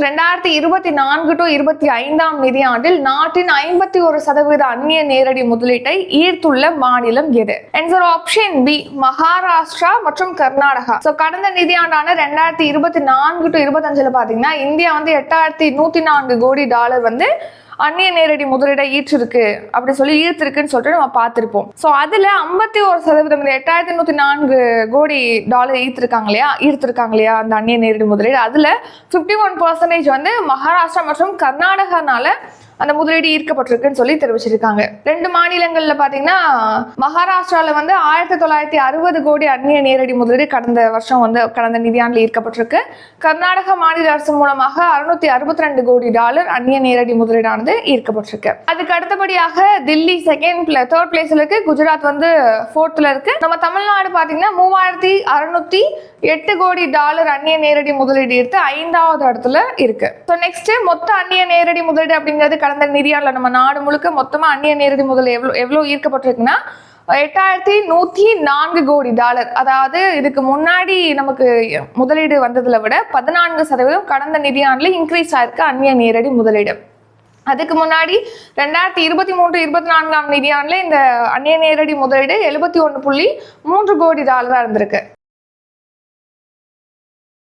2024 to 25 நிதியாண்டில் நாட்டின் 51% அந்நிய நேரடி முதலீட்டை ஈர்த்துள்ள மாநிலம் எது? ஆப்ஷன் பி மகாராஷ்டிரா மற்றும் கர்நாடகா. கடந்த நிதியாண்டான 2024 to 25 பாத்தீங்கன்னா இந்தியா வந்து 8104 கோடி டாலர் வந்து அந்நிய நேரடி முதலீடை ஈர்த்திருக்கு அப்படி சொல்லி ஈர்த்திருக்குன்னு சொல்லிட்டு நம்ம பார்த்திருப்போம். அதுல 51% 8104 கோடி டாலர் ஈர்த்திருக்காங்க இல்லையா அந்த அந்நிய நேரடி முதலீடு. அதுல 51% வந்து மகாராஷ்டிரா மற்றும் கர்நாடகானால அந்த முதலீடு ஈர்க்கப்பட்டிருக்குன்னு சொல்லி தெரிவிச்சிருக்காங்க. ரெண்டு மாநிலங்கள்ல பாத்தீங்கன்னா மகாராஷ்டிரால வந்து 1960 கோடி அந்நிய நேரடி முதலீடு கடந்த நிதியாண்டில் ஈர்க்கப்பட்டிருக்கு. கர்நாடக மாநில அரசு மூலமாக 662 கோடி டாலர் அந்நிய நேரடி முதலீடானது ஈர்க்கப்பட்டிருக்கு. அதுக்கு அடுத்தபடியாக தில்லி தேர்ட் பிளேஸ்ல இருக்கு, குஜராத் வந்து 4th இருக்கு. நம்ம தமிழ்நாடு பாத்தீங்கன்னா 3608 கோடி டாலர் அந்நிய நேரடி முதலீடு ஈர்த்து 5வது இடத்துல இருக்கு. நெக்ஸ்ட் மொத்த அந்நிய நேரடி முதலீடு அப்படிங்கிறது கடந்த நிதியாண்டுல நம்ம நாடு முழுக்க மொத்தமா அந்நிய நேரடி முதலீடு எவ்வளவு ஈர்க்கப்பட்டிருக்குன்னா 8104 கோடி டாலர். அதாவது இதுக்கு முன்னாடி நமக்கு முதலீடு வந்ததுல விட 14% கடந்த நிதியாண்டுல இன்க்ரீஸ் ஆயிருக்கு அந்நிய நேரடி முதலீடு. அதுக்கு முன்னாடி 2023-24 நிதியாண்டுல இந்த அந்நிய நேரடி முதலீடு 71.3 கோடி டாலரா இருந்திருக்கு.